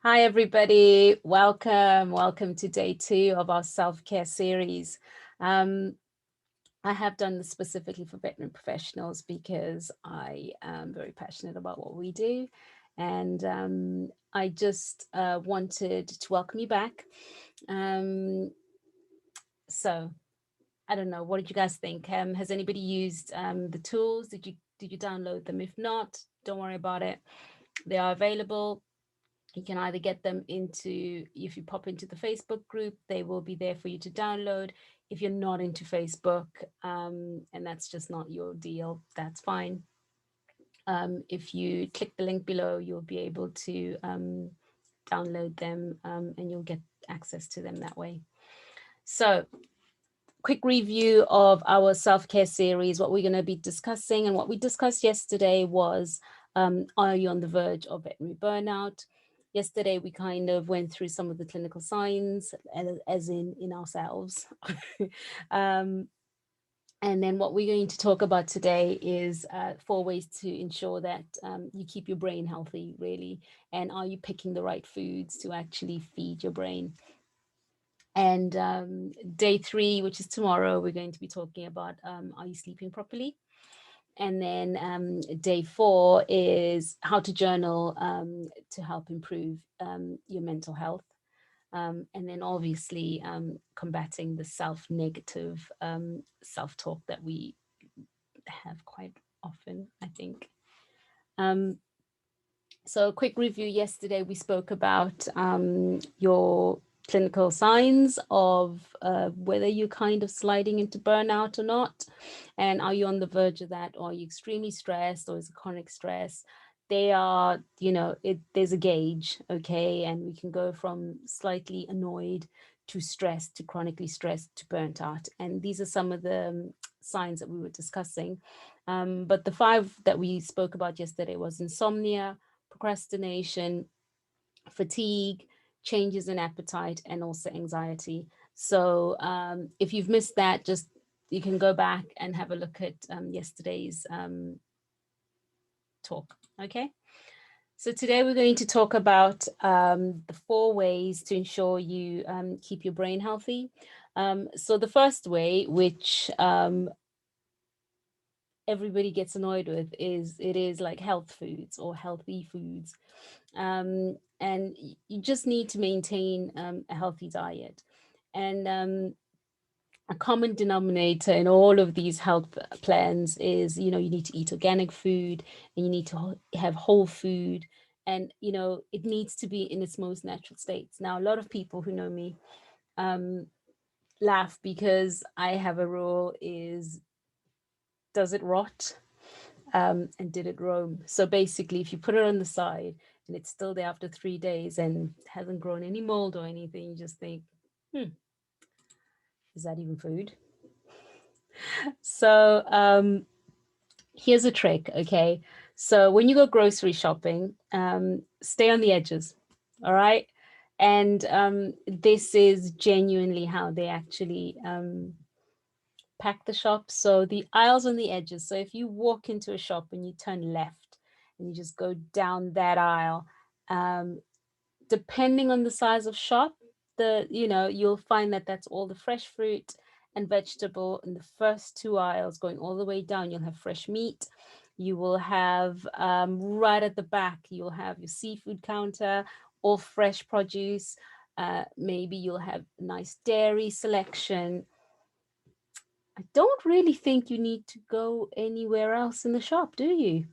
Hi, everybody. Welcome to day 2 of our self-care series. I have done this specifically for veterinary professionals because I am very passionate about what we do. And I just wanted to welcome you back. So I don't know, what did you guys think? Has anybody used the tools? Did you download them? If not, don't worry about it. They are available. You can either get them if you pop into the Facebook group, they will be there for you to download. If you're not into Facebook, and that's just not your deal, that's fine. If you click the link below, you'll be able to download them, and you'll get access to them that way. So, quick review of our self-care series. What we're going to be discussing, and what we discussed yesterday was, are you on the verge of veterinary burnout? Yesterday, we kind of went through some of the clinical signs, as in ourselves. And then what we're going to talk about today is 4 ways to ensure that you keep your brain healthy, really. And are you picking the right foods to actually feed your brain? And day 3, which is tomorrow, we're going to be talking about, are you sleeping properly? And then day 4 is how to journal to help improve your mental health. And then obviously combating the self-negative self-talk that we have quite often, I think. So a quick review. Yesterday, we spoke about your clinical signs of whether you're kind of sliding into burnout or not. And are you on the verge of that? Or are you extremely stressed, or is it chronic stress? They are, there's a gauge, okay? And we can go from slightly annoyed to stressed to chronically stressed to burnt out. And these are some of the signs that we were discussing. But the 5 that we spoke about yesterday was insomnia, procrastination, fatigue, changes in appetite, and also anxiety. So if you've missed that, just you can go back and have a look at yesterday's talk. Okay. So today we're going to talk about the 4 ways to ensure you keep your brain healthy. So the first way, which everybody gets annoyed with, is like health foods or healthy foods. And you just need to maintain a healthy diet. And a common denominator in all of these health plans is, you need to eat organic food, and you need to have whole food, and it needs to be in its most natural states. Now, a lot of people who know me laugh because I have a rule: is does it rot? And did it roam? So basically, if you put it on the side and it's still there after 3 days and hasn't grown any mold or anything, you just think, is that even food? So here's a trick, okay? So when you go grocery shopping, stay on the edges, all right? And this is genuinely how they actually pack the shop. So the aisles on the edges. So if you walk into a shop and you turn left and you just go down that aisle, depending on the size of shop, you'll find that that's all the fresh fruit and vegetable in the first 2 aisles. Going all the way down, you'll have fresh meat. You will have right at the back, you'll have your seafood counter, all fresh produce. Maybe you'll have nice dairy selection. I don't really think you need to go anywhere else in the shop, do you?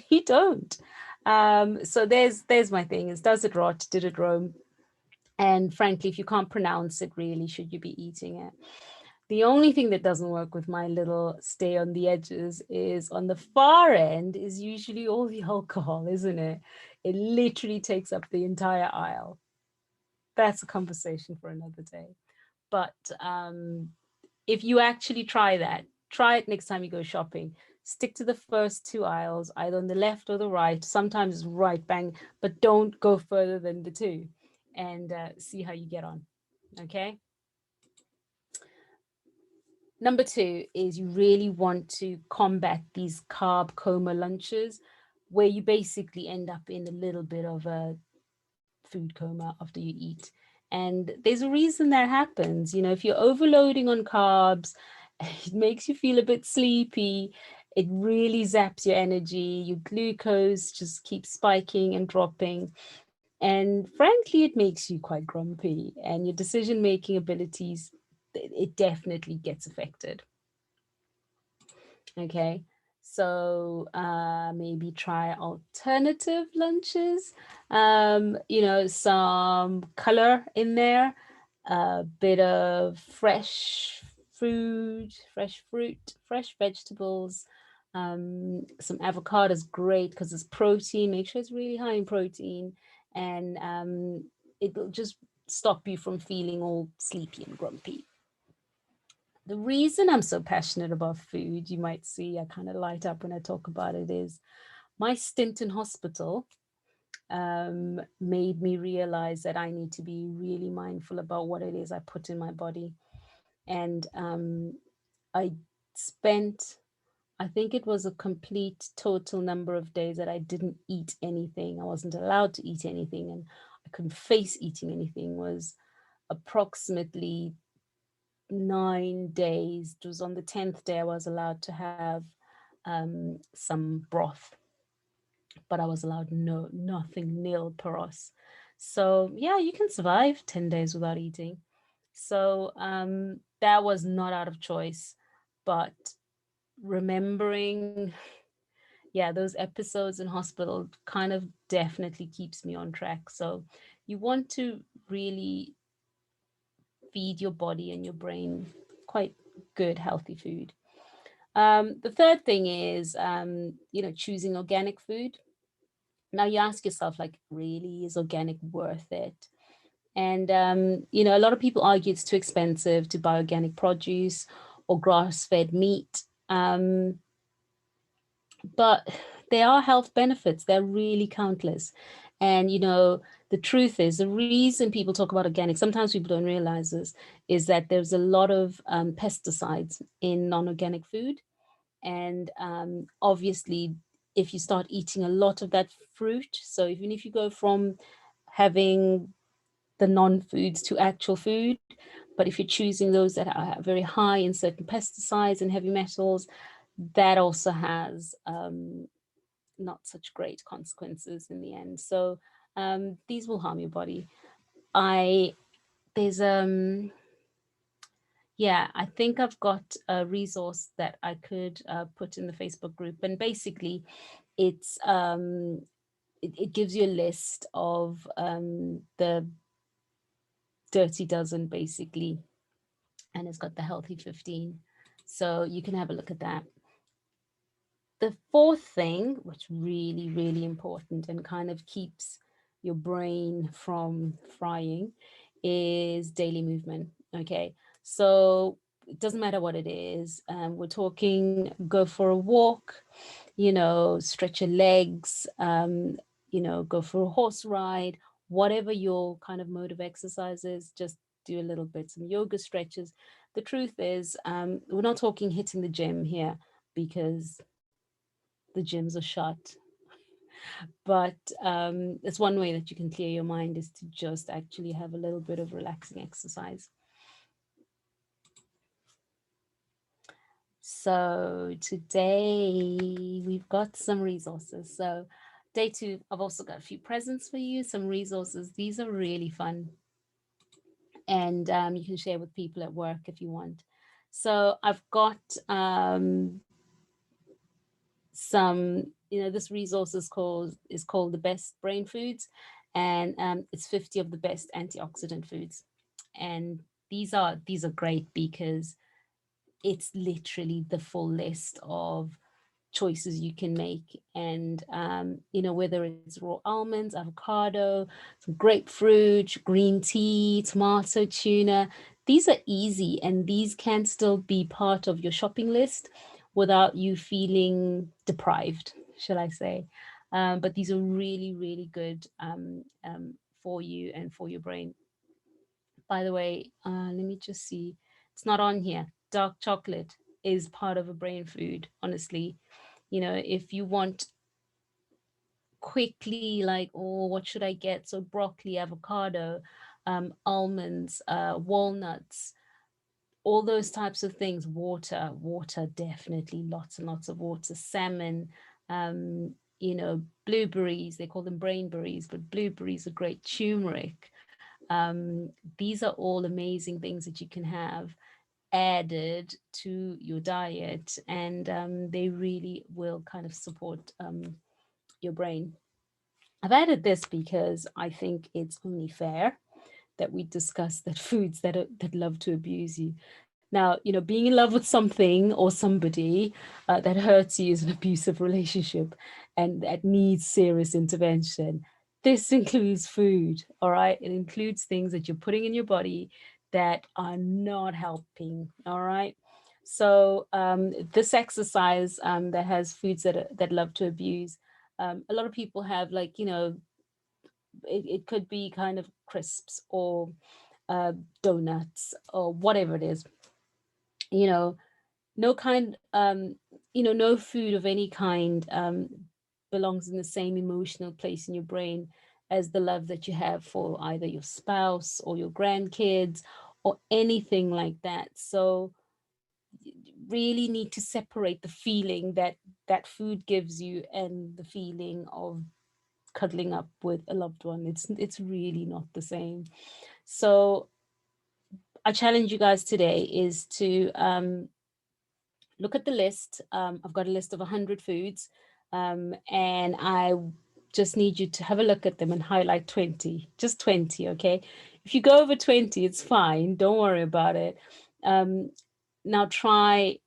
You don't. So there's my thing: is does it rot? Did it roam? And frankly, if you can't pronounce it, really, should you be eating it? The only thing that doesn't work with my little stay on the edges is on the far end is usually all the alcohol, isn't it? It literally takes up the entire aisle. That's a conversation for another day. But if you actually try it next time you go shopping. Stick to the first 2 aisles, either on the left or the right, sometimes right bang, but don't go further than the 2, and see how you get on. Okay. Number 2 is you really want to combat these carb coma lunches, where you basically end up in a little bit of a food coma after you eat. And there's a reason that happens. If you're overloading on carbs, it makes you feel a bit sleepy. It really zaps your energy. Your glucose just keeps spiking and dropping. And frankly, it makes you quite grumpy, and your decision making abilities, it definitely gets affected. Okay. So maybe try alternative lunches. Some color in there, a bit of fresh fruit, fresh vegetables. Some avocado is great because it's protein. Make sure it's really high in protein, and it'll just stop you from feeling all sleepy and grumpy. The reason I'm so passionate about food, you might see I kind of light up when I talk about it, is my stint in hospital made me realize that I need to be really mindful about what it is I put in my body. And I spent, I think it was a complete total number of days that I didn't eat anything. I wasn't allowed to eat anything, and I couldn't face eating anything, was approximately 9 days. It was on the 10th day I was allowed to have some broth, but I was allowed nothing, nil peros. So yeah, you can survive 10 days without eating. So that was not out of choice, but remembering, yeah, those episodes in hospital kind of definitely keeps me on track. So you want to really feed your body and your brain quite good, healthy food. The third thing is, choosing organic food. Now you ask yourself, like, really, is organic worth it? And, a lot of people argue it's too expensive to buy organic produce or grass fed meat. But there are health benefits, they're really countless. And, the truth is, the reason people talk about organic, sometimes people don't realize this, is that there's a lot of pesticides in non organic food. And obviously, if you start eating a lot of that fruit, so even if you go from having the non foods to actual food, but if you're choosing those that are very high in certain pesticides and heavy metals, that also has not such great consequences in the end. So these will harm your body. I there's Yeah, I think I've got a resource that I could put in the Facebook group, and basically, it's it gives you a list of the dirty dozen, basically, and it's got the healthy 15. So you can have a look at that. The fourth thing, which really, really important and kind of keeps your brain from frying, is daily movement. Okay. So it doesn't matter what it is. We're talking go for a walk, stretch your legs, go for a horse ride, whatever your kind of mode of exercise is, just do a little bit, some yoga stretches. The truth is, we're not talking hitting the gym here because the gyms are shut. But it's one way that you can clear your mind is to just actually have a little bit of relaxing exercise. So today we've got some resources. So day two, I've also got a few presents for you, some resources. These are really fun. And you can share with people at work if you want. So I've got some, this resource is called the best brain foods, and it's 50 of the best antioxidant foods. And these are great because it's literally the full list of choices you can make. And whether it's raw almonds, avocado, some grapefruit, green tea, tomato, tuna, these are easy, and these can still be part of your shopping list without you feeling deprived, shall I say. But these are really, really good for you and for your brain. By the way, let me just see, it's not on here. Dark chocolate is part of a brain food, honestly. If you want quickly like, oh, what should I get? So broccoli, avocado, almonds, walnuts, all those types of things. Water, definitely, lots and lots of water. Salmon, blueberries, they call them brainberries, but blueberries are great. Turmeric. These are all amazing things that you can have added to your diet, and they really will kind of support your brain. I've added this because I think it's only fair that we discuss that foods that love to abuse you. Now, being in love with something or somebody that hurts you is an abusive relationship, and that needs serious intervention. This includes food, all right? It includes things that you're putting in your body that are not helping, all right? So, this exercise that has foods that love to abuse. A lot of people have, like, it could be kind of crisps or donuts or whatever it is, you know no kind no food of any kind belongs in the same emotional place in your brain as the love that you have for either your spouse or your grandkids or anything like that. So really need to separate the feeling that that food gives you and the feeling of cuddling up with a loved one. It's really not the same. So I challenge you guys today is to look at the list. I've got a list of 100 foods, and I just need you to have a look at them and highlight 20, just 20, okay? If you go over 20, it's fine. Don't worry about it. Um, Now try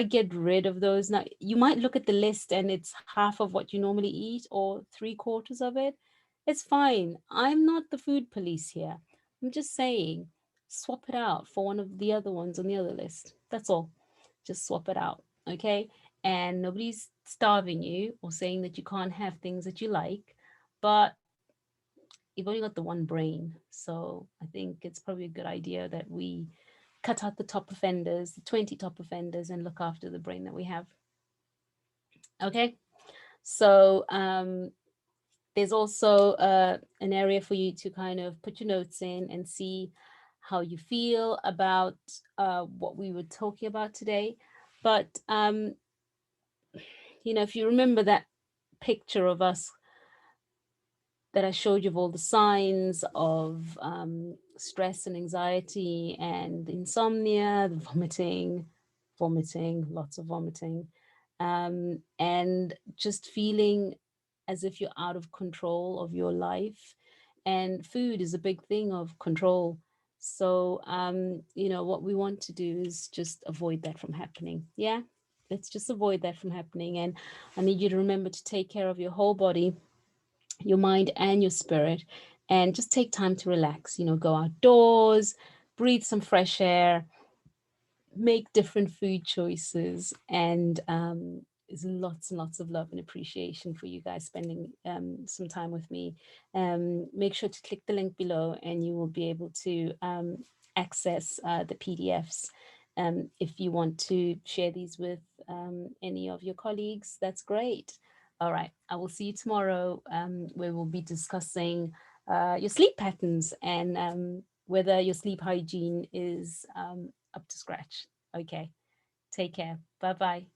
get rid of those. Now, you might look at the list and it's half of what you normally eat or three-quarters of it. It's fine. I'm not the food police here. I'm just saying, swap it out for one of the other ones on the other list. That's all. Just swap it out, okay? And nobody's starving you or saying that you can't have things that you like, but you've only got the one brain. So I think it's probably a good idea that we cut out the top offenders, the 20 top offenders, and look after the brain that we have. Okay. So there's also an area for you to kind of put your notes in and see how you feel about what we were talking about today. But if you remember that picture of us that I showed you of all the signs of stress and anxiety and insomnia, the vomiting, lots of vomiting, and just feeling as if you're out of control of your life. And food is a big thing of control. So, what we want to do is just avoid that from happening. Yeah, let's just avoid that from happening. And I need you to remember to take care of your whole body, your mind and your spirit, and just take time to relax. Go outdoors, breathe some fresh air, make different food choices, and there's lots and lots of love and appreciation for you guys spending some time with me. Make sure to click the link below and you will be able to access the PDFs. If you want to share these with any of your colleagues, that's great. All right, I will see you tomorrow, where we'll be discussing your sleep patterns and whether your sleep hygiene is up to scratch. Okay, take care. Bye bye.